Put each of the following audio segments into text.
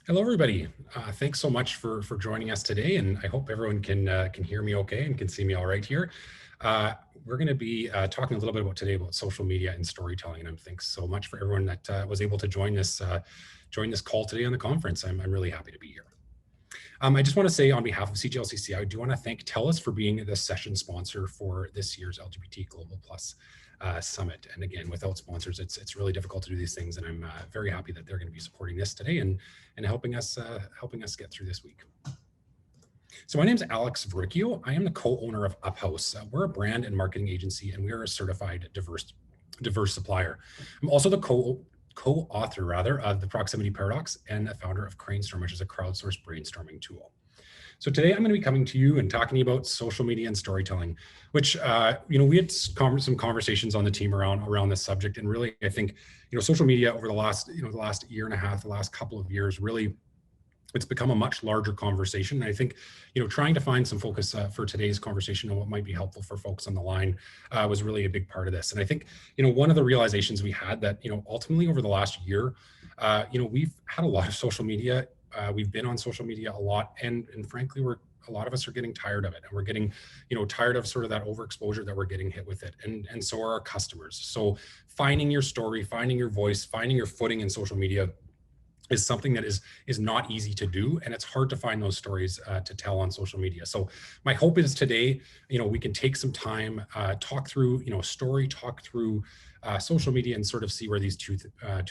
Hello, everybody. Thanks so much for joining us today, and I hope everyone can hear me okay and can see me all right here. Uh, we're going to be talking a little bit about social media and storytelling, and thanks so much for everyone that was able to join this call today on the conference. I'm really happy to be here. I just want to say on behalf of CGLCC, I do want to thank TELUS for being the session sponsor for this year's LGBT Global Plus Summit. And again, without sponsors, it's really difficult to do these things. And I'm very happy that they're going to be supporting this today and helping us get through this week. So my name is Alex Vericchio. I am the co-owner of Uphouse. We're a brand and marketing agency, and we are a certified diverse supplier. I'm also the co-author rather of the Proximity Paradox and the founder of Cranestorm, which is a crowdsourced brainstorming tool. So today I'm going to be coming to you and talking about social media and storytelling, which we had some conversations on the team around this subject, and really I think social media over the last year and a half, the last couple of years, really it's become a much larger conversation. And I think, trying to find some focus for today's conversation and what might be helpful for folks on the line was really a big part of this. And I think, one of the realizations we had that, ultimately over the last year, we've had a lot of social media. We've been on social media a lot, and frankly, a lot of us are getting tired of it, and we're getting, tired of sort of that overexposure that we're getting hit with it, and so are our customers. So finding your story, finding your voice, finding your footing in social media is something that is not easy to do, and it's hard to find those stories to tell on social media. So my hope is today, we can take some time, talk through, story, talk through social media, and sort of see where these two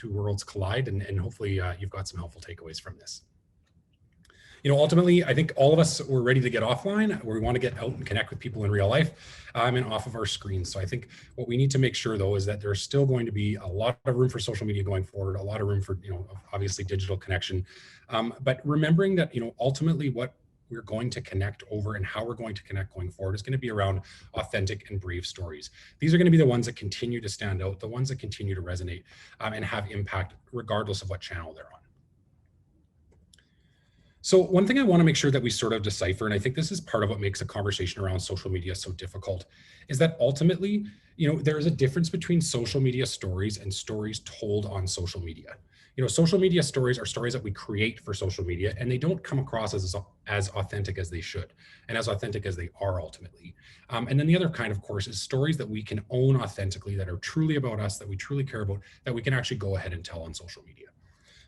worlds collide, and hopefully you've got some helpful takeaways from this. Ultimately, I think all of us were ready to get offline, where we want to get out and connect with people in real life and off of our screens. So I think what we need to make sure, though, is that there's still going to be a lot of room for social media going forward, a lot of room for, obviously digital connection. But remembering that, ultimately what we're going to connect over and how we're going to connect going forward is going to be around authentic and brave stories. These are going to be the ones that continue to stand out, the ones that continue to resonate and have impact regardless of what channel they're on. So one thing I want to make sure that we sort of decipher, and I think this is part of what makes a conversation around social media so difficult, is that ultimately, there is a difference between social media stories and stories told on social media. Social media stories are stories that we create for social media, and they don't come across as authentic as they should, and as authentic as they are ultimately. And then the other kind, of course, is stories that we can own authentically, that are truly about us, that we truly care about, that we can actually go ahead and tell on social media.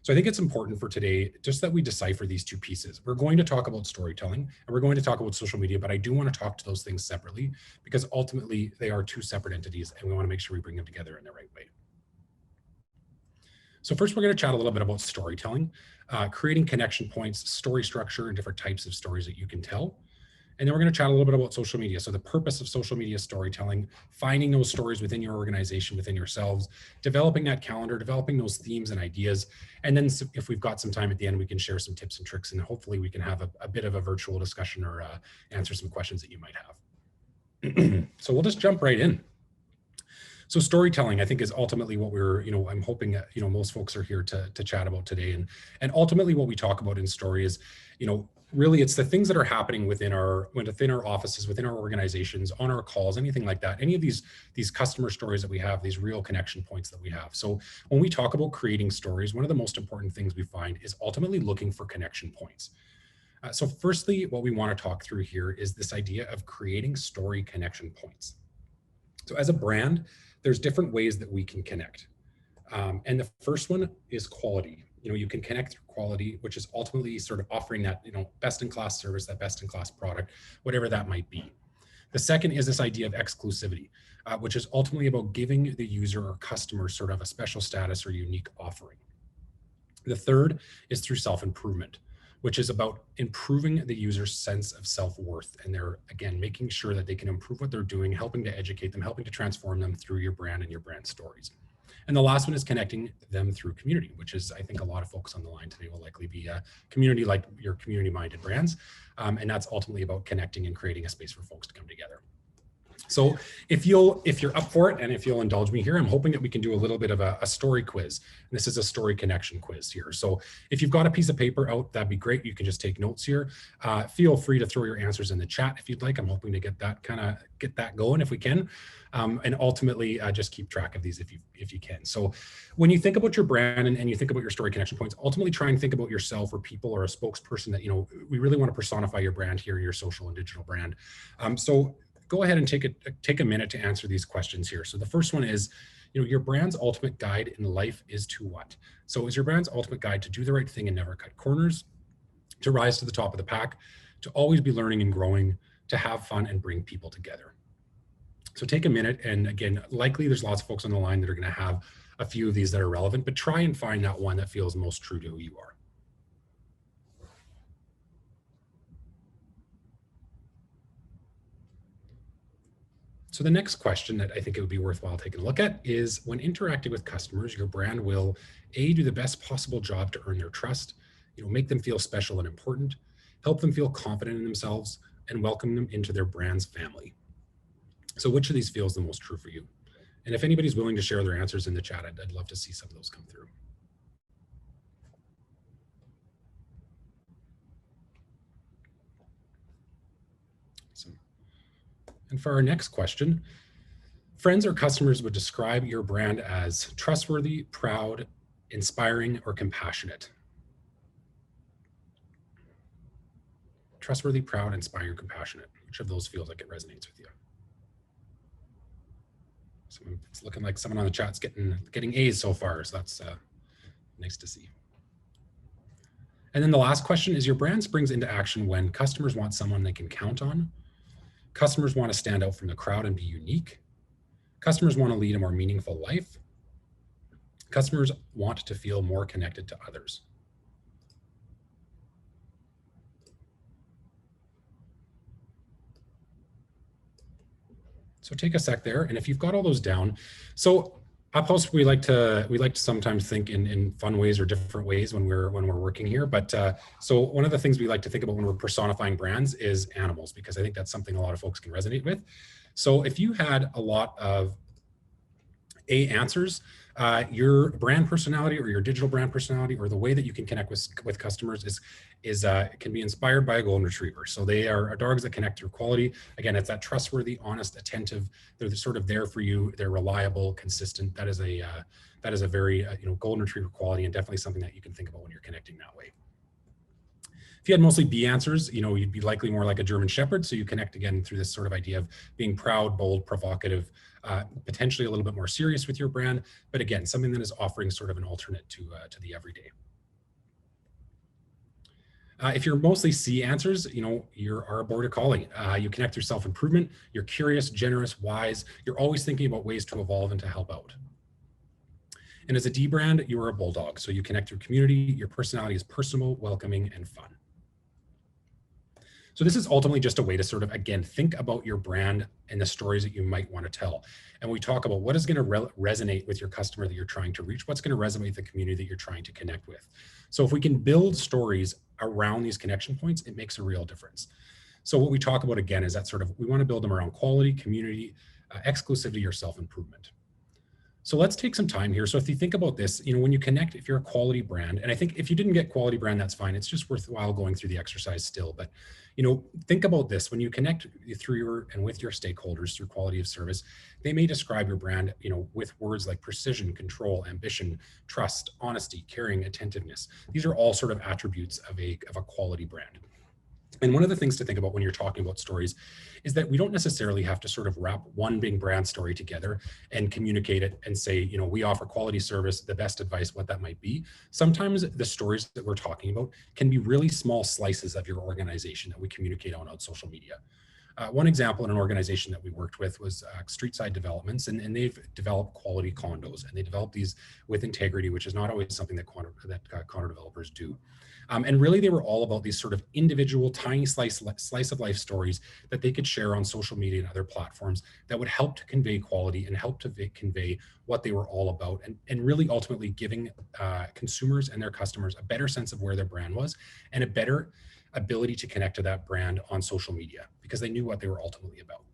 So I think it's important for today just that we decipher these two pieces. We're going to talk about storytelling and we're going to talk about social media, but I do want to talk to those things separately because ultimately they are two separate entities and we want to make sure we bring them together in the right way. So first, we're going to chat a little bit about storytelling, creating connection points, story structure, and different types of stories that you can tell. And then we're going to chat a little bit about social media. So the purpose of social media storytelling, finding those stories within your organization, within yourselves, developing that calendar, developing those themes and ideas. And then if we've got some time at the end, we can share some tips and tricks, and hopefully we can have a bit of a virtual discussion or answer some questions that you might have. So we'll just jump right in. So storytelling, I think, is ultimately what we're, I'm hoping that, most folks are here to chat about today. And ultimately what we talk about in story is, really it's the things that are happening within our offices, within our organizations, on our calls, anything like that, any of these customer stories that we have, these real connection points that we have. So when we talk about creating stories, one of the most important things we find is ultimately looking for connection points. So firstly, what we want to talk through here is this idea of creating story connection points. So as a brand, there's different ways that we can connect. And the first one is quality. You can connect through quality, which is ultimately sort of offering that, best-in-class service, that best-in-class product, whatever that might be. The second is this idea of exclusivity, which is ultimately about giving the user or customer sort of a special status or unique offering. The third is through self-improvement, which is about improving the user's sense of self-worth. And they're, again, making sure that they can improve what they're doing, helping to educate them, helping to transform them through your brand and your brand stories. And the last one is connecting them through community, which is, I think, a lot of folks on the line today will likely be a community like your community-minded brands. And that's ultimately about connecting and creating a space for folks to come together. So if you're up for it, and if you'll indulge me here, I'm hoping that we can do a little bit of a story quiz. And this is a story connection quiz here. So if you've got a piece of paper out, that'd be great. You can just take notes here. Feel free to throw your answers in the chat if you'd like. I'm hoping to get that going if we can. And ultimately just keep track of these if you can. So when you think about your brand and you think about your story connection points, ultimately try and think about yourself or people or a spokesperson that, we really want to personify your brand here, your social and digital brand. So go ahead and take a minute to answer these questions here. So the first one is, your brand's ultimate guide in life is to what? So is your brand's ultimate guide to do the right thing and never cut corners, to rise to the top of the pack, to always be learning and growing, to have fun and bring people together? So take a minute, and again, likely there's lots of folks on the line that are going to have a few of these that are relevant, but try and find that one that feels most true to who you are. So the next question that I think it would be worthwhile taking a look at is, when interacting with customers, your brand will A, do the best possible job to earn their trust, make them feel special and important, help them feel confident in themselves, and welcome them into their brand's family. So which of these feels the most true for you? And if anybody's willing to share their answers in the chat, I'd love to see some of those come through. And for our next question, friends or customers would describe your brand as trustworthy, proud, inspiring, or compassionate. Trustworthy, proud, inspiring, compassionate. Which of those feels like it resonates with you? So it's looking like someone on the chat's getting A's so far, so that's nice to see. And then the last question is, your brand springs into action when customers want someone they can count on. Customers want to stand out from the crowd and be unique. Customers want to lead a more meaningful life. Customers want to feel more connected to others. So take a sec there, and if you've got all those down, so Up House, we like to sometimes think in fun ways or different ways when we're working here. But so one of the things we like to think about when we're personifying brands is animals, because I think that's something a lot of folks can resonate with. So if you had a lot of A answers, your brand personality or your digital brand personality or the way that you can connect with customers can be inspired by a golden retriever. So they are dogs that connect through quality. Again, it's that trustworthy, honest, attentive. They're sort of there for you. They're reliable, consistent. That is a very golden retriever quality, and definitely something that you can think about when you're connecting that way. If you had mostly B answers, you'd be likely more like a German Shepherd. So you connect again through this sort of idea of being proud, bold, provocative, potentially a little bit more serious with your brand, but again, something that is offering sort of an alternate to the everyday. If you're mostly C answers, you are a border collie. You connect through self-improvement. You're curious, generous, wise. You're always thinking about ways to evolve and to help out. And as a D brand, you are a bulldog. So you connect through community. Your personality is personal, welcoming, and fun. So this is ultimately just a way to sort of, again, think about your brand and the stories that you might want to tell. And we talk about what is going to resonate with your customer that you're trying to reach, what's going to resonate with the community that you're trying to connect with. So if we can build stories around these connection points, it makes a real difference. So what we talk about, again, is that sort of, we want to build them around quality, community, exclusivity, or self-improvement. So let's take some time here. So if you think about this, when you connect, if you're a quality brand, and I think if you didn't get quality brand, that's fine. It's just worthwhile going through the exercise still. But, think about this. When you connect through with your stakeholders through quality of service, they may describe your brand, with words like precision, control, ambition, trust, honesty, caring, attentiveness. These are all sort of attributes of a quality brand. And one of the things to think about when you're talking about stories is that we don't necessarily have to sort of wrap one big brand story together and communicate it and say, we offer quality service, the best advice, what that might be. Sometimes the stories that we're talking about can be really small slices of your organization that we communicate on social media. One example in an organization that we worked with was Streetside Developments, and they've developed quality condos, and they develop these with integrity, which is not always something that condo developers do. And really, they were all about these sort of individual, tiny slice of life stories that they could share on social media and other platforms that would help to convey quality and help to convey what they were all about, and really ultimately giving consumers and their customers a better sense of where their brand was and a better ability to connect to that brand on social media because they knew what they were ultimately about.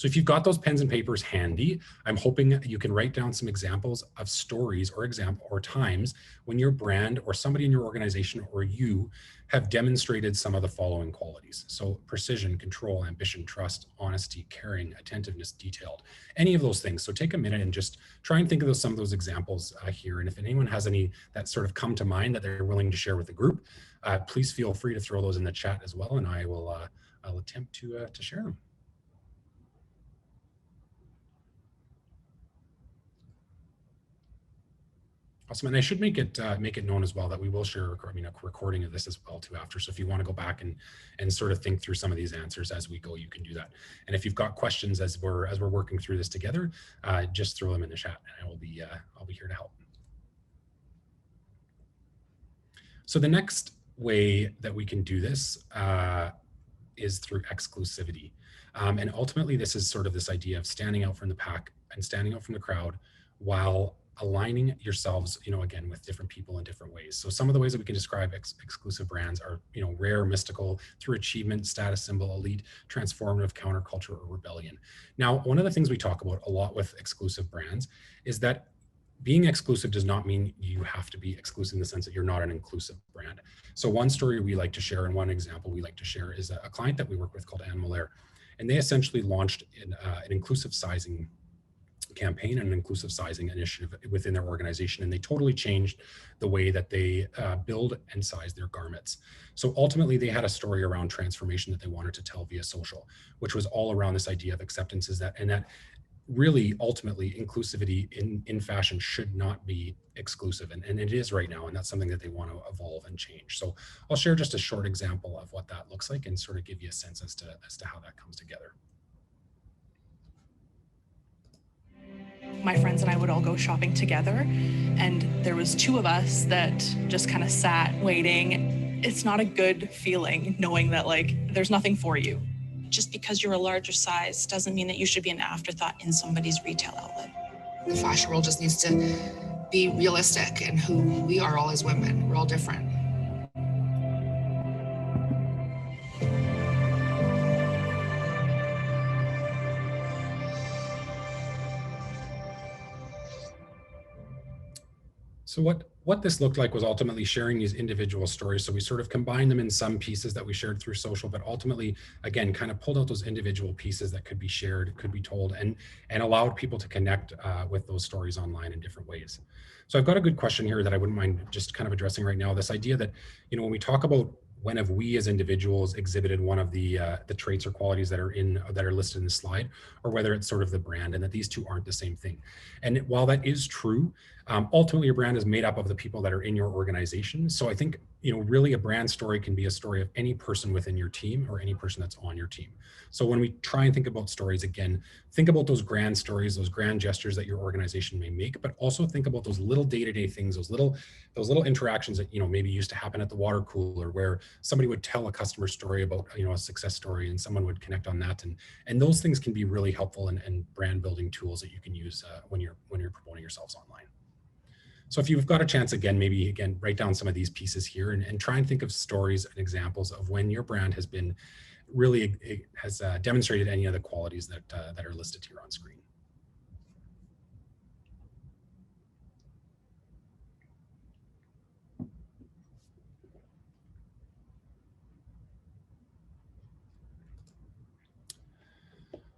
So if you've got those pens and papers handy, I'm hoping you can write down some examples of stories or times when your brand or somebody in your organization or you have demonstrated some of the following qualities. So precision, control, ambition, trust, honesty, caring, attentiveness, detailed, any of those things. So take a minute and just try and think of some of those examples here. And if anyone has any that sort of come to mind that they're willing to share with the group, please feel free to throw those in the chat as well, and I'll attempt to share them. Awesome, and I should make it known as well that we will share a recording of this as well too after. So if you want to go back and sort of think through some of these answers as we go, you can do that. And if you've got questions as we're working through this together, just throw them in the chat, and I'll be here to help. So the next way that we can do this is through exclusivity, and ultimately this is sort of this idea of standing out from the pack and standing out from the crowd while aligning yourselves, again, with different people in different ways. So some of the ways that we can describe exclusive brands are, rare, mystical, through achievement, status symbol, elite, transformative, counterculture, or rebellion. Now, one of the things we talk about a lot with exclusive brands is that being exclusive does not mean you have to be exclusive in the sense that you're not an inclusive brand. So one story we like to share, and one example we like to share, is a client that we work with called Anne Miller. And they essentially launched an inclusive sizing campaign and an inclusive sizing initiative within their organization, and they totally changed the way that they build and size their garments. So ultimately they had a story around transformation that they wanted to tell via social, which was all around this idea of acceptance, that really ultimately inclusivity in fashion should not be exclusive, and it is right now, and that's something that they want to evolve and change. So I'll share just a short example of what that looks like and sort of give you a sense as to how that comes together. My friends and I would all go shopping together, and there was two of us that just kind of sat waiting. It's not a good feeling knowing that there's nothing for you. Just because you're a larger size doesn't mean that you should be an afterthought in somebody's retail outlet. The fashion world just needs to be realistic in who we are all as women. We're all different. So what this looked like was ultimately sharing these individual stories. So we sort of combined them in some pieces that we shared through social, but ultimately, again, kind of pulled out those individual pieces that could be shared, could be told, and allowed people to connect with those stories online in different ways. So I've got a good question here that I wouldn't mind just kind of addressing right now. This idea that, when we talk about when have we as individuals exhibited one of the traits or qualities that are listed in the slide, or whether it's sort of the brand, and that these two aren't the same thing. And while that is true, ultimately your brand is made up of the people that are in your organization. So I think, really a brand story can be a story of any person within your team or any person that's on your team. So when we try and think about stories, again, think about those grand stories, those grand gestures that your organization may make, but also think about those little day-to-day things, those little interactions that, maybe used to happen at the water cooler, where somebody would tell a customer story about, a success story, and someone would connect on that. And those things can be really helpful and brand building tools that you can use when you're promoting yourselves online. So if you've got a chance, maybe write down some of these pieces here and try and think of stories and examples of when your brand has been really demonstrated any of the qualities that are listed here on screen.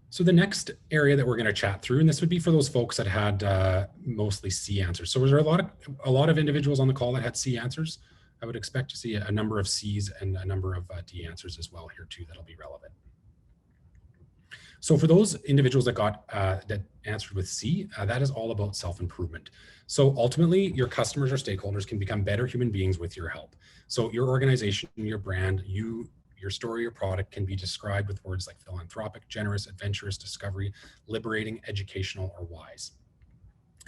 So the next area that we're going to chat through, and this would be for those folks that had mostly C answers. So was there a lot of individuals on the call that had C answers? I would expect to see a number of C's and a number of D answers as well here too that'll be relevant. So for those individuals that that answered with C, that is all about self-improvement. So ultimately, your customers or stakeholders can become better human beings with your help. So your organization, your brand, your story, your product can be described with words like philanthropic, generous, adventurous, discovery, liberating, educational, or wise.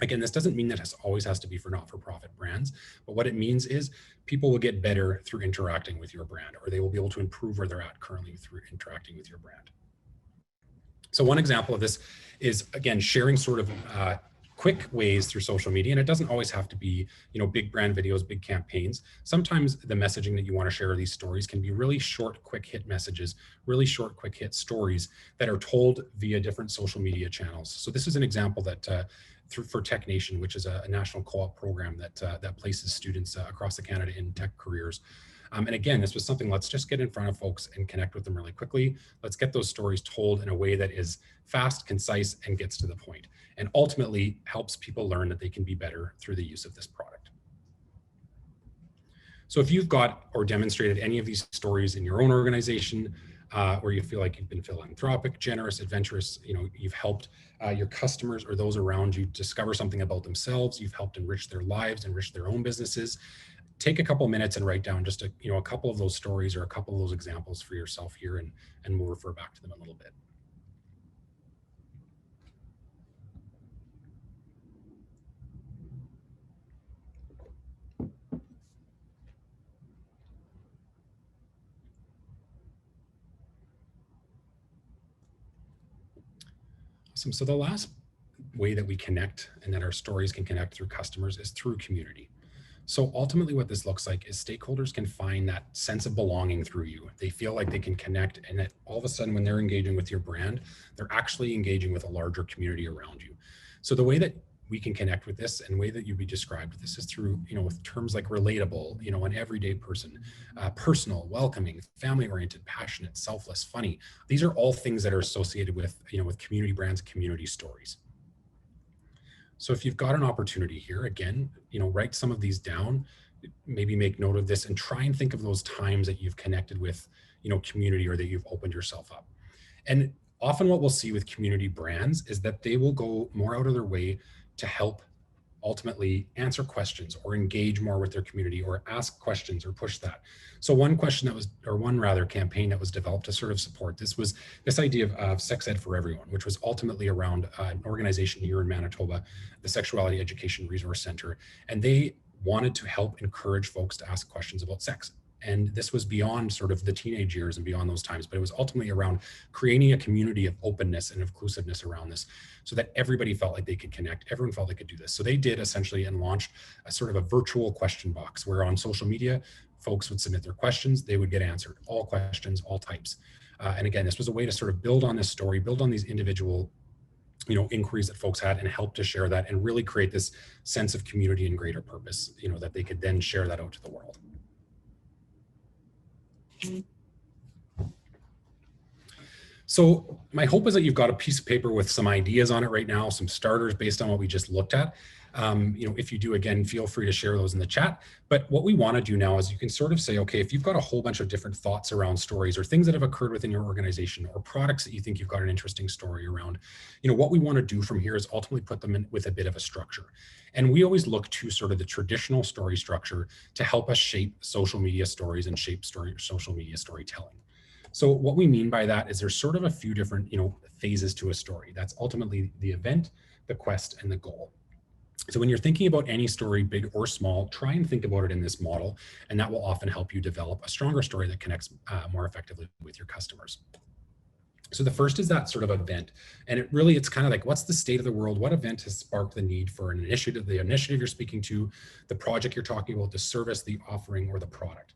Again, this doesn't mean that it always has to be for not-for-profit brands, but what it means is people will get better through interacting with your brand, or they will be able to improve where they're at currently through interacting with your brand. So one example of this is, again, sharing sort of quick ways through social media, and it doesn't always have to be, big brand videos, big campaigns. Sometimes the messaging that you want to share these stories can be really short, quick hit messages, really short, quick hit stories that are told via different social media channels. So this is an example that for Tech Nation, which is a national co-op program that places students across the Canada in tech careers. And again, this was something, let's just get in front of folks and connect with them really quickly. Let's get those stories told in a way that is fast, concise, and gets to the point, and ultimately helps people learn that they can be better through the use of this product. So if you've got or demonstrated any of these stories in your own organization, where you feel like you've been philanthropic, generous, adventurous, you've helped your customers or those around you discover something about themselves, you've helped enrich their lives, enrich their own businesses, take a couple minutes and write down just a couple of those stories or a couple of those examples for yourself here, and we'll refer back to them a little bit. Awesome. So the last way that we connect and that our stories can connect through customers is through community. So ultimately what this looks like is stakeholders can find that sense of belonging through you. They feel like they can connect, and that all of a sudden when they're engaging with your brand, they're actually engaging with a larger community around you. So the way that we can connect with this, and the way that you'd be described with this, is through, with terms like relatable, an everyday person, personal, welcoming, family-oriented, passionate, selfless, funny. These are all things that are associated with, with community brands, community stories. So if you've got an opportunity here, again, write some of these down, maybe make note of this, and try and think of those times that you've connected with, community, or that you've opened yourself up. And often what we'll see with community brands is that they will go more out of their way to help ultimately answer questions or engage more with their community or ask questions or push that. So one campaign that was developed to sort of support this was this idea of sex ed for everyone, which was ultimately around an organization here in Manitoba, the Sexuality Education Resource Center. And they wanted to help encourage folks to ask questions about sex. And this was beyond sort of the teenage years and beyond those times, but it was ultimately around creating a community of openness and inclusiveness around this, so that everybody felt like they could connect, everyone felt they could do this. So they did essentially and launched a sort of a virtual question box where on social media, folks would submit their questions, they would get answered, all questions, all types. And again, this was a way to sort of build on this story, build on these individual inquiries that folks had, and help to share that and really create this sense of community and greater purpose, that they could then share that out to the world. So my hope is that you've got a piece of paper with some ideas on it right now, some starters based on what we just looked at. If you do, again, feel free to share those in the chat. But what we want to do now is you can sort of say, okay, if you've got a whole bunch of different thoughts around stories or things that have occurred within your organization or products that you think you've got an interesting story around, what we want to do from here is ultimately put them in with a bit of a structure. And we always look to sort of the traditional story structure to help us shape social media stories and shape social media storytelling. So what we mean by that is there's sort of a few different, phases to a story. That's ultimately the event, the quest, and the goal. So when you're thinking about any story, big or small, try and think about it in this model, and that will often help you develop a stronger story that connects more effectively with your customers. So the first is that sort of event. And it's kind of like, what's the state of the world? What event has sparked the need for an initiative, the initiative you're speaking to, the project you're talking about, the service, the offering, or the product?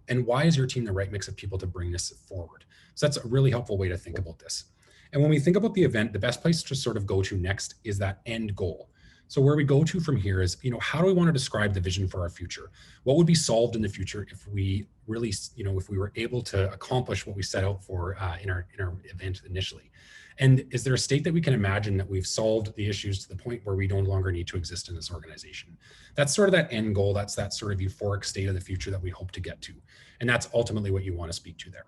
And why is your team the right mix of people to bring this forward? So that's a really helpful way to think about this. And when we think about the event, the best place to sort of go to next is that end goal. So where we go to from here is, how do we want to describe the vision for our future? What would be solved in the future if we really, if we were able to accomplish what we set out for in our event initially? And is there a state that we can imagine that we've solved the issues to the point where we no longer need to exist in this organization? That's sort of that end goal. That's that sort of euphoric state of the future that we hope to get to. And that's ultimately what you want to speak to there.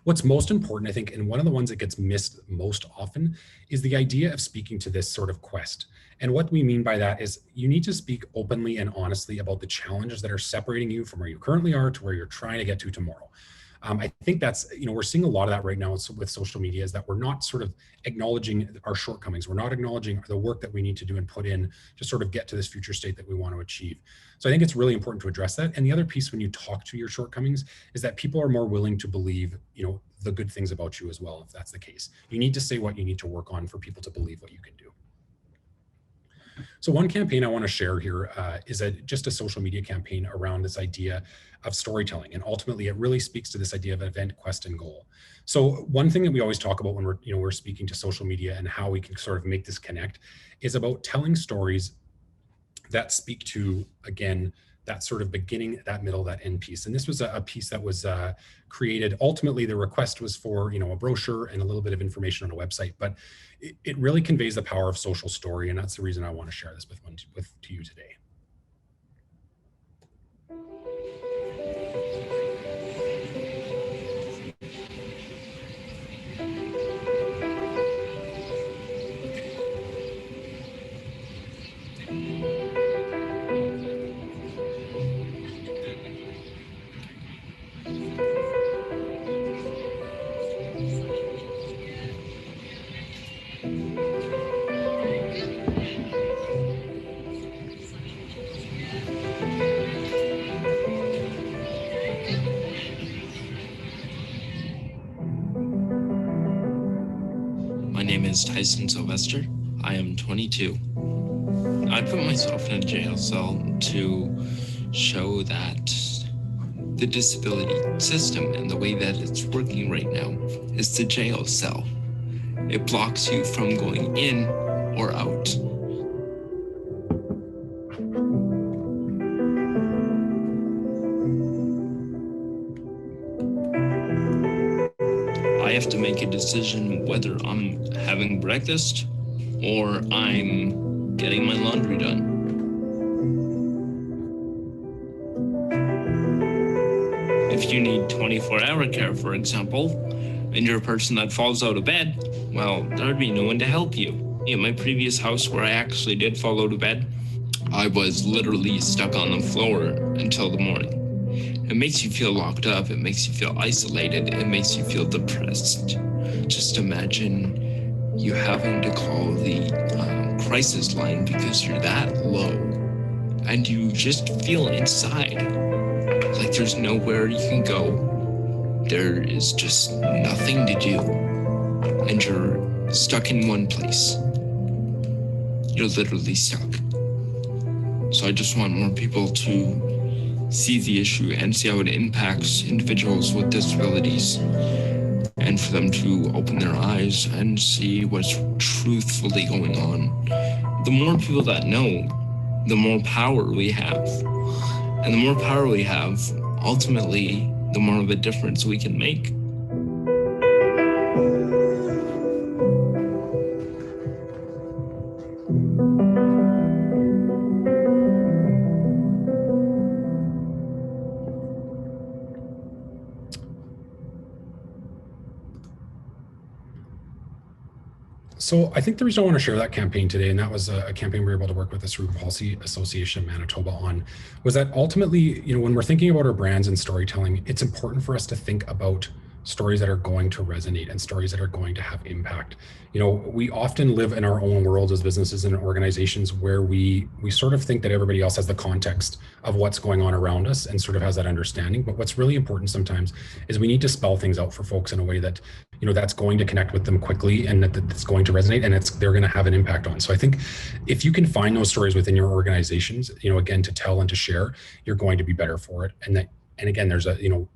What's most important, I think, and one of the ones that gets missed most often, is the idea of speaking to this sort of quest. And what we mean by that is you need to speak openly and honestly about the challenges that are separating you from where you currently are to where you're trying to get to tomorrow. I think that's, we're seeing a lot of that right now with social media, is that we're not sort of acknowledging our shortcomings. We're not acknowledging the work that we need to do and put in to sort of get to this future state that we want to achieve. So I think it's really important to address that. And the other piece, when you talk to your shortcomings, is that people are more willing to believe, the good things about you as well, if that's the case. You need to say what you need to work on for people to believe what you can do. So one campaign I want to share here is just a social media campaign around this idea of storytelling. And ultimately, it really speaks to this idea of event, quest, and goal. So one thing that we always talk about when we're speaking to social media and how we can sort of make this connect is about telling stories that speak to, again, that sort of beginning, that middle, that end piece. And this was a piece that was created. Ultimately, the request was for a brochure and a little bit of information on a website, but it really conveys the power of social story, and that's the reason I want to share this to you today. My name is Tyson Sylvester. I am 22. I put myself in a jail cell to show that the disability system and the way that it's working right now is the jail cell. It blocks you from going in or out. I have to make a decision whether I'm having breakfast or I'm getting my laundry done. If you need 24-hour care, for example, and you're a person that falls out of bed, well, there'd be no one to help you. In my previous house where I actually did fall out of bed, I was literally stuck on the floor until the morning. It makes you feel locked up, it makes you feel isolated, it makes you feel depressed. Just imagine you having to call the crisis line because you're that low, and you just feel inside like there's nowhere you can go. There is just nothing to do, and you're stuck in one place. You're literally stuck. So I just want more people to see the issue and see how it impacts individuals with disabilities, and for them to open their eyes and see what's truthfully going on. The more people that know, the more power we have. And the more power we have, ultimately, the more of a difference we can make. So I think the reason I want to share that campaign today, and that was a campaign we were able to work with the Cerebral Palsy Association of Manitoba on, was that ultimately, when we're thinking about our brands and storytelling, it's important for us to think about stories that are going to resonate and stories that are going to have impact. We often live in our own worlds as businesses and organizations where we sort of think that everybody else has the context of what's going on around us and sort of has that understanding. But what's really important sometimes is we need to spell things out for folks in a way that that's going to connect with them quickly, and that's going to resonate, and they're going to have an impact on. So I think if you can find those stories within your organizations, again, to tell and to share, you're going to be better for it. And again, there's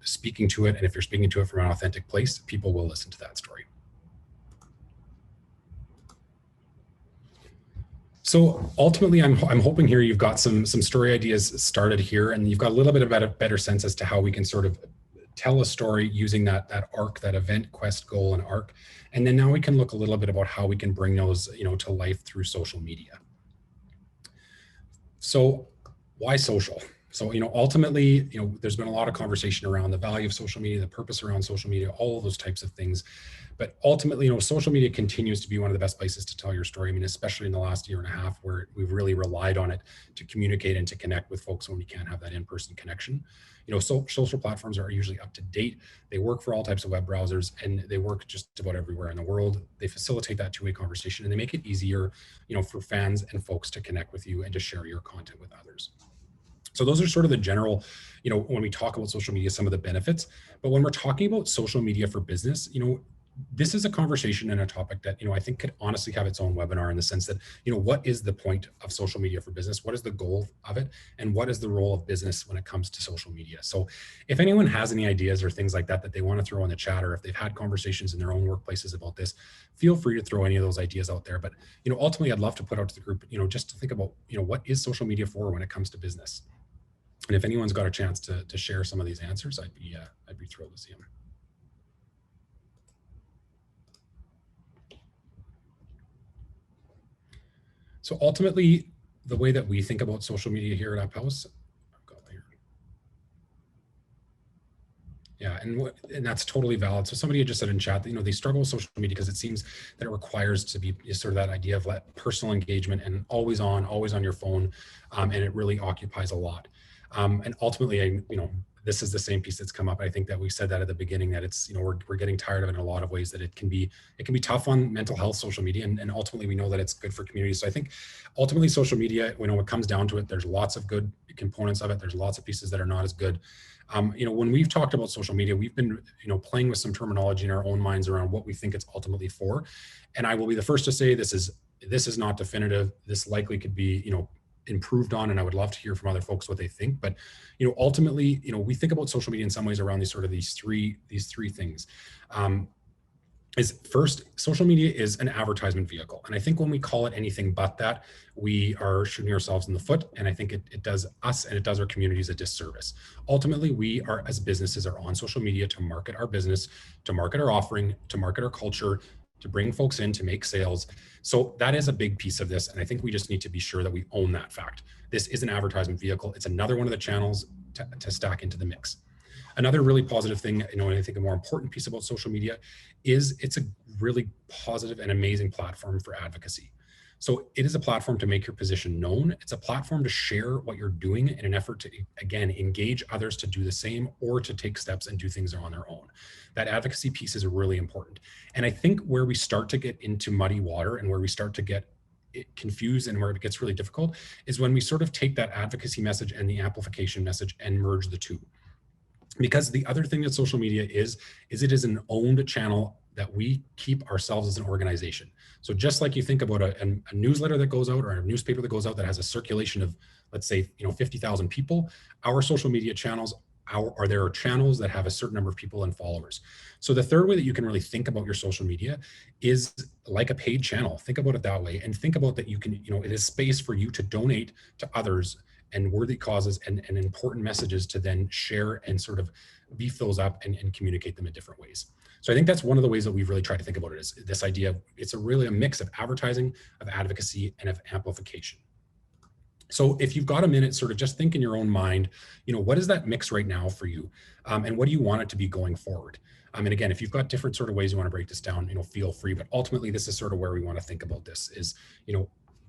speaking to it. And if you're speaking to it from an authentic place, people will listen to that story. So ultimately, I'm hoping here you've got some story ideas started here, and you've got a little bit of a better sense as to how we can sort of tell a story using that arc, that event, quest, goal, and arc. And then now we can look a little bit about how we can bring those, to life through social media. So why social? So, ultimately, there's been a lot of conversation around the value of social media, the purpose around social media, all of those types of things. But ultimately, social media continues to be one of the best places to tell your story. I mean, especially in the last year and a half, where we've really relied on it to communicate and to connect with folks when we can't have that in-person connection. Social platforms are usually up to date. They work for all types of web browsers, and they work just about everywhere in the world. They facilitate that two-way conversation, and they make it easier, for fans and folks to connect with you and to share your content with others. So those are sort of the general, when we talk about social media, some of the benefits. But when we're talking about social media for business, this is a conversation and a topic that, I think could honestly have its own webinar, in the sense that, what is the point of social media for business? What is the goal of it? And what is the role of business when it comes to social media? So if anyone has any ideas or things like that that they want to throw in the chat, or if they've had conversations in their own workplaces about this, feel free to throw any of those ideas out there. But, ultimately, I'd love to put out to the group, just to think about, what is social media for when it comes to business? And if anyone's got a chance to share some of these answers, I'd be thrilled to see them. So ultimately, the way that we think about social media here at UpHouse, yeah, and that's totally valid. So somebody had just said in chat that, they struggle with social media because it seems that it requires to be sort of that idea of personal engagement and always on your phone, and it really occupies a lot. And ultimately, this is the same piece that's come up. I think that we said that at the beginning, that it's, we're getting tired of it in a lot of ways, that it can be tough on mental health, social media, and ultimately we know that it's good for communities. So I think ultimately social media, when it comes down to it, there's lots of good components of it. There's lots of pieces that are not as good. When we've talked about social media, we've been, playing with some terminology in our own minds around what we think it's ultimately for. And I will be the first to say this is not definitive. This likely could be, improved on, and I would love to hear from other folks what they think. But ultimately, we think about social media in some ways around these three things. Is first, social media is an advertisement vehicle, and I think when we call it anything but that, we are shooting ourselves in the foot, and I think it does us and it does our communities a disservice. Ultimately, we are, as businesses, are on social media to market our business, to market our offering, to market our culture, to bring folks in, to make sales. So that is a big piece of this. And I think we just need to be sure that we own that fact. This is an advertisement vehicle. It's another one of the channels to stack into the mix. Another really positive thing, and I think a more important piece about social media is it's a really positive and amazing platform for advocacy. So it is a platform to make your position known. It's a platform to share what you're doing in an effort to, again, engage others to do the same, or to take steps and do things on their own. That advocacy piece is really important. And I think where we start to get into muddy water, and where we start to get confused, and where it gets really difficult, is when we sort of take that advocacy message and the amplification message and merge the two. Because the other thing that social media is it is an owned channel that we keep ourselves as an organization. So just like you think about a newsletter that goes out, or a newspaper that goes out that has a circulation of, let's say, 50,000 people, our social media channels there are channels that have a certain number of people and followers. So the third way that you can really think about your social media is like a paid channel. Think about it that way, and think about that you can, it is space for you to donate to others and worthy causes and important messages to then share and sort of beef those up and communicate them in different ways. So I think that's one of the ways that we've really tried to think about it, is this idea of it's really a mix of advertising, of advocacy, and of amplification. So if you've got a minute, sort of just think in your own mind, what is that mix right now for you? And what do you want it to be going forward? And again, if you've got different sort of ways you want to break this down, feel free. But ultimately, this is sort of where we want to think about this is,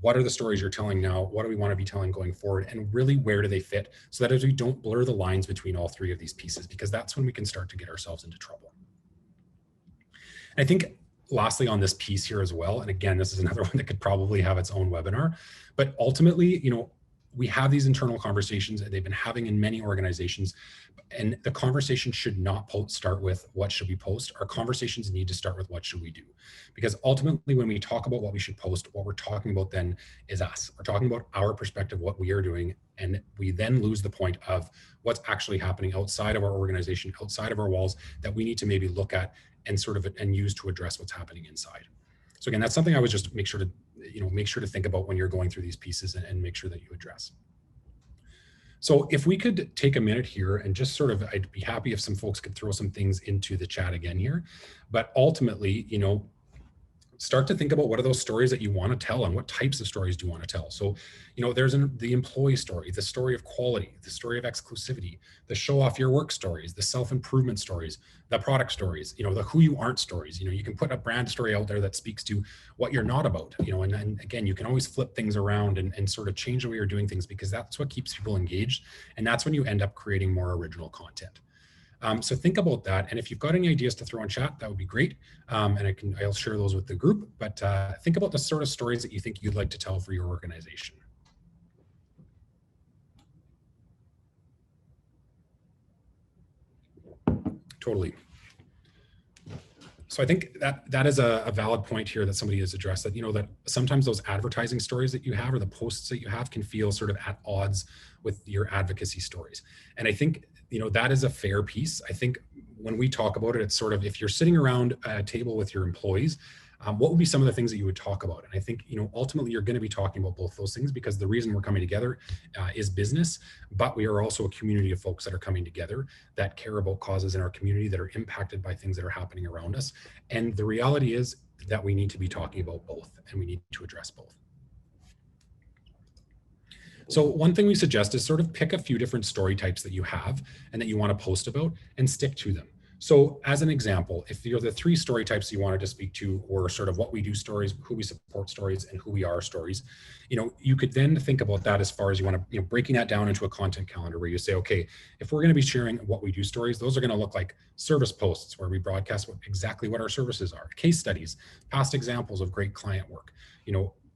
what are the stories you're telling now? What do we want to be telling going forward? And really, where do they fit? So that as we don't blur the lines between all three of these pieces, because that's when we can start to get ourselves into trouble. And I think lastly on this piece here as well, and again, this is another one that could probably have its own webinar, but ultimately, we have these internal conversations that they've been having in many organizations, and the conversation should not start with what should we post. Our conversations need to start with what should we do, because ultimately when we talk about what we should post, what we're talking about then is us. We're talking about our perspective, what we are doing, and we then lose the point of what's actually happening outside of our organization, outside of our walls, that we need to maybe look at and sort of use to address what's happening inside. So again, that's something I would just make sure to think about when you're going through these pieces, and make sure that you address. So if we could take a minute here and just sort of, I'd be happy if some folks could throw some things into the chat again here, but ultimately, start to think about what are those stories that you want to tell, and what types of stories do you want to tell. So, there's the employee story, the story of quality, the story of exclusivity, the show off your work stories, the self-improvement stories, the product stories, the who you aren't stories. You can put a brand story out there that speaks to what you're not about, and again, you can always flip things around and sort of change the way you're doing things, because that's what keeps people engaged. And that's when you end up creating more original content. So think about that. And if you've got any ideas to throw in chat, that would be great. And I'll share those with the group, but think about the sort of stories that you think you'd like to tell for your organization. Totally. So I think that is a valid point here that somebody has addressed, that, that sometimes those advertising stories that you have or the posts that you have can feel sort of at odds with your advocacy stories. And I think, that is a fair piece. I think when we talk about it, it's sort of, if you're sitting around a table with your employees, what would be some of the things that you would talk about? And I think, ultimately you're going to be talking about both those things, because the reason we're coming together is business, but we are also a community of folks that are coming together that care about causes in our community that are impacted by things that are happening around us. And the reality is that we need to be talking about both, and we need to address both. So one thing we suggest is sort of pick a few different story types that you have and that you want to post about, and stick to them. So as an example, if you're the 3 story types you wanted to speak to were sort of what we do stories, who we support stories, and who we are stories, you could then think about that as far as you want to, breaking that down into a content calendar where you say, okay, if we're going to be sharing what we do stories, those are going to look like service posts where we broadcast exactly what our services are, case studies, past examples of great client work.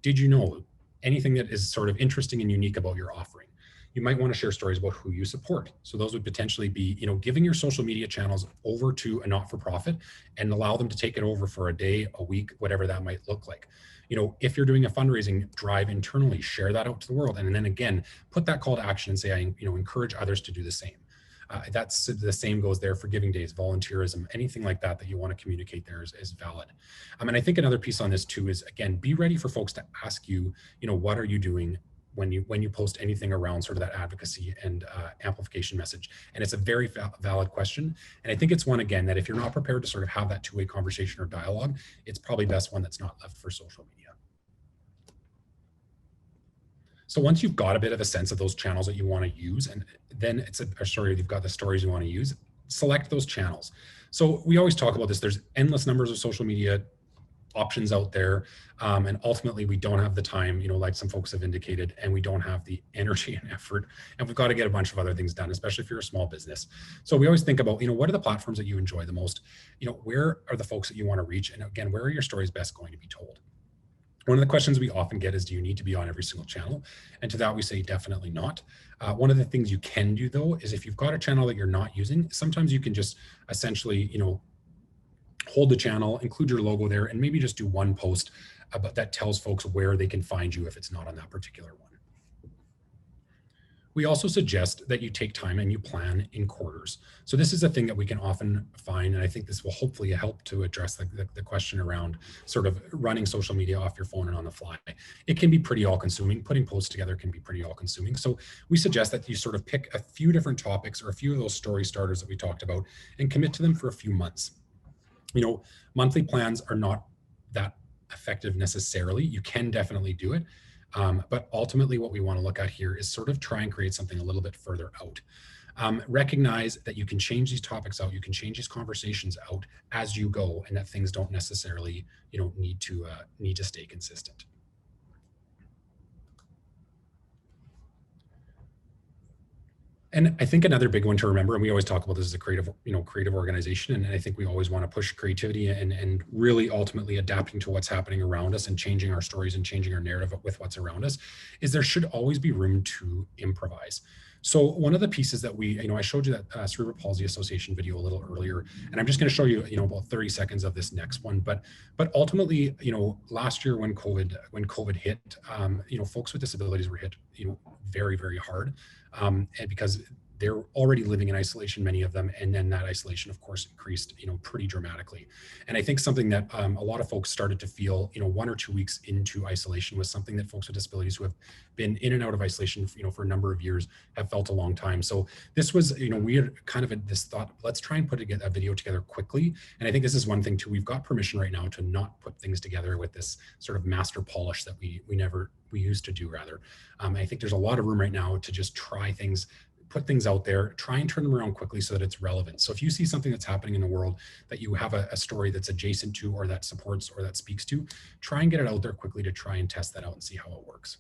Did you know anything that is sort of interesting and unique about your offering? You might want to share stories about who you support. So those would potentially be, giving your social media channels over to a not-for-profit and allow them to take it over for a day, a week, whatever that might look like. If you're doing a fundraising drive internally, share that out to the world. And then again, put that call to action and say, I encourage others to do the same. That's the same goes there for giving days, volunteerism, anything like that you want to communicate there is valid. And I think another piece on this too is, again, be ready for folks to ask you, what are you doing when you post anything around sort of that advocacy and amplification message. And it's a very valid question. And I think it's one, again, that if you're not prepared to sort of have that two-way conversation or dialogue, it's probably best one that's not left for social media. So once you've got a bit of a sense of those channels that you want to use, and then you've got the stories you want to use, select those channels. So we always talk about this. There's endless numbers of social media options out there. And ultimately we don't have the time, like some folks have indicated, and we don't have the energy and effort, and we've got to get a bunch of other things done, especially if you're a small business. So we always think about, what are the platforms that you enjoy the most? Where are the folks that you want to reach? And again, where are your stories best going to be told? One of the questions we often get is, do you need to be on every single channel? And to that we say, definitely not. One of the things you can do though, is if you've got a channel that you're not using, sometimes you can just essentially, hold the channel, include your logo there, and maybe just do one post that tells folks where they can find you if it's not on that particular one. We also suggest that you take time and you plan in quarters. So this is a thing that we can often find, and I think this will hopefully help to address the question around sort of running social media off your phone and on the fly. It can be pretty all-consuming. Putting posts together can be pretty all-consuming. So we suggest that you sort of pick a few different topics or a few of those story starters that we talked about and commit to them for a few months. Monthly plans are not that effective necessarily. You can definitely do it. But ultimately what we want to look at here is sort of try and create something a little bit further out. Recognize that you can change these topics out, you can change these conversations out as you go, and that things don't necessarily, need to stay consistent. And I think another big one to remember, and we always talk about this as a creative organization, and I think we always want to push creativity and really ultimately adapting to what's happening around us and changing our stories and changing our narrative with what's around us, is there should always be room to improvise. So one of the pieces that I showed you that Cerebral Palsy Association video a little earlier, and I'm just going to show you, about 30 seconds of this next one. But ultimately, last year when COVID hit, folks with disabilities were hit, very, very hard. And because they're already living in isolation, many of them, and then that isolation, of course, increased, pretty dramatically. And I think something that a lot of folks started to feel, 1 or 2 weeks into isolation was something that folks with disabilities who have been in and out of isolation, for a number of years have felt a long time. So this was, we had kind of this thought, let's try and put a video together quickly. And I think this is one thing too, we've got permission right now to not put things together with this sort of master polish that we used to do rather. I think there's a lot of room right now to just try things, put things out there, try and turn them around quickly so that it's relevant. So if you see something that's happening in the world that you have a story that's adjacent to, or that supports, or that speaks to, try and get it out there quickly to try and test that out and see how it works.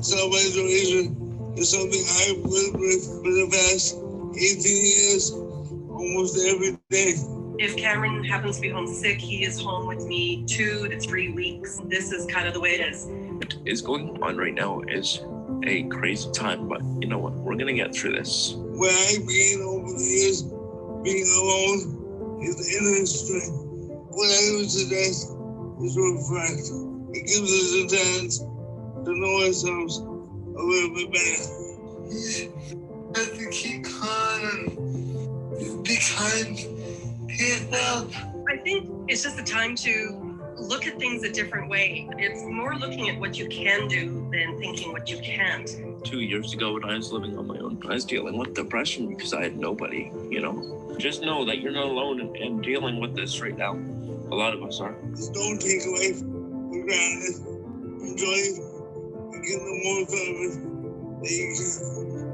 Self-isolation is something I've lived with for the past 18 years, almost every day. If Cameron happens to be homesick, he is home with me 2 to 3 weeks. This is kind of the way it is. What is going on right now is a crazy time, but you know what? We're gonna get through this. What I've gained over the years being alone is inner strength. What I would suggest is reflect. It gives us a chance to know ourselves a little bit better. You have to keep calm and be kind to yourself. I think it's just the time to look at things a different way. It's more looking at what you can do than thinking what you can't. 2 years ago when I was living on my own, I was dealing with depression because I had nobody, you know. Just know that you're not alone in dealing with this right now. A lot of us are. Just don't take away for granted. Enjoy it and get the most out of it that you can.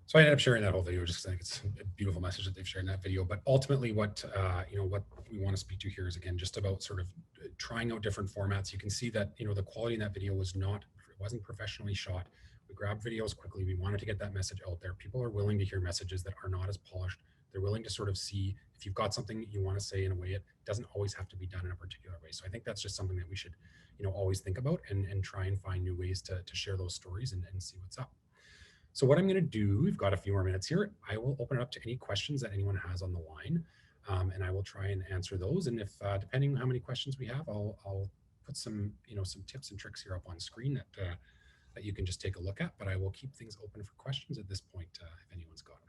So I ended up sharing that whole video just because I think it's a beautiful message that they've shared in that video. But ultimately, what what we want to speak to here is again just about sort of trying out different formats. You can see that the quality in that video wasn't professionally shot. We grabbed videos quickly. We wanted to get that message out there. People are willing to hear messages that are not as polished. They're willing to sort of see if you've got something you want to say in a way it doesn't always have to be done in a particular way. So I think that's just something that we should always think about and try and find new ways to share those stories and see what's up. So what I'm going to do, we've got a few more minutes here. I will open it up to any questions that anyone has on the line, and I will try and answer those. And if, depending on how many questions we have, I'll put some, some tips and tricks here up on screen that you can just take a look at. But I will keep things open for questions at this point if anyone's got them.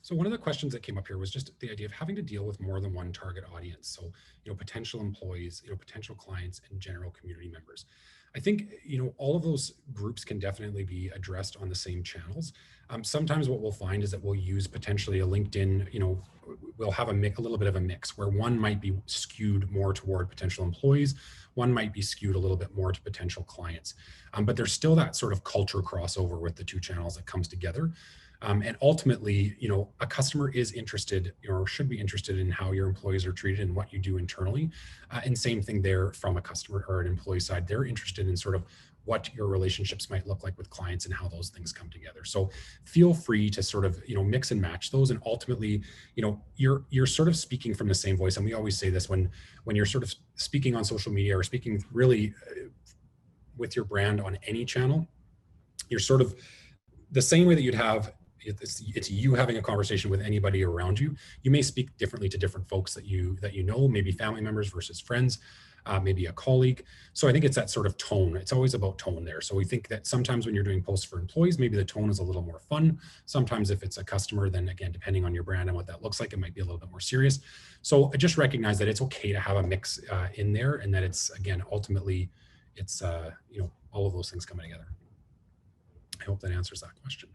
So one of the questions that came up here was just the idea of having to deal with more than one target audience. So, potential employees, potential clients and general community members. I think, all of those groups can definitely be addressed on the same channels. Sometimes what we'll find is that we'll use potentially a LinkedIn, we'll have a little bit of a mix where one might be skewed more toward potential employees. One might be skewed a little bit more to potential clients. But there's still that sort of culture crossover with the two channels that comes together. And ultimately, a customer is interested or should be interested in how your employees are treated and what you do internally. And same thing there from a customer or an employee side. They're interested in sort of what your relationships might look like with clients and how those things come together. So feel free to sort of, mix and match those. And ultimately, you're sort of speaking from the same voice. And we always say this when you're sort of speaking on social media or speaking really with your brand on any channel, you're sort of the same way that you'd have it's you having a conversation with anybody around you. You may speak differently to different folks that you know, maybe family members versus friends, maybe a colleague. So I think it's that sort of tone. It's always about tone there. So we think that sometimes when you're doing posts for employees, maybe the tone is a little more fun. Sometimes if it's a customer, then again, depending on your brand and what that looks like, it might be a little bit more serious. So just recognize that it's okay to have a mix in there, and that it's, again, ultimately, it's all of those things coming together. I hope that answers that question.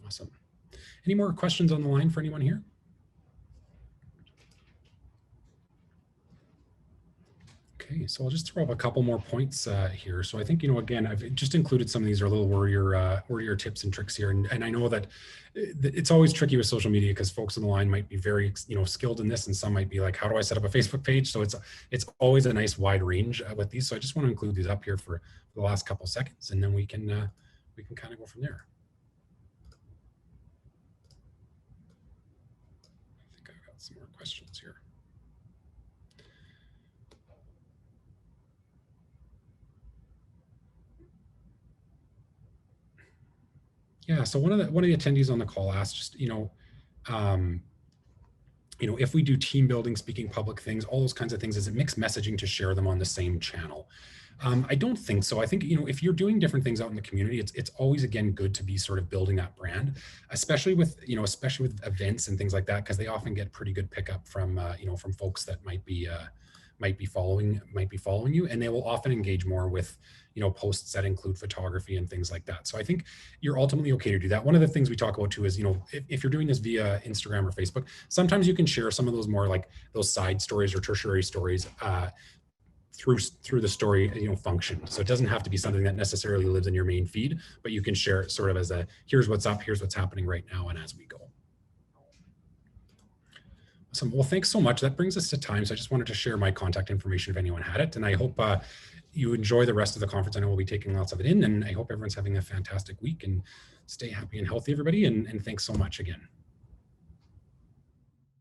Awesome. Any more questions on the line for anyone here? Okay, so I'll just throw up a couple more points here. So I think, again, I've just included some of these are little warrior tips and tricks here. And I know that it's always tricky with social media because folks on the line might be very, skilled in this, and some might be like, how do I set up a Facebook page? So it's always a nice wide range with these. So I just want to include these up here for the last couple seconds, and then we can kind of go from there. Some more questions here. Yeah, so one of the attendees on the call asked just, if we do team building, speaking public things, all those kinds of things, is it mixed messaging to share them on the same channel? I don't think so. I think, if you're doing different things out in the community, it's always, again, good to be sort of building that brand, especially with events and things like that, because they often get pretty good pickup from, from folks that might be following you, and they will often engage more with, posts that include photography and things like that. So I think you're ultimately okay to do that. One of the things we talk about too is, if you're doing this via Instagram or Facebook, sometimes you can share some of those more like those side stories or tertiary stories, through the story, function. So it doesn't have to be something that necessarily lives in your main feed, but you can share it sort of as a, here's what's up, here's what's happening right now, and as we go. Awesome. Well, thanks so much. That brings us to time. So I just wanted to share my contact information if anyone had it. And I hope you enjoy the rest of the conference. I know we'll be taking lots of it in, and I hope everyone's having a fantastic week, and stay happy and healthy, everybody. And thanks so much again.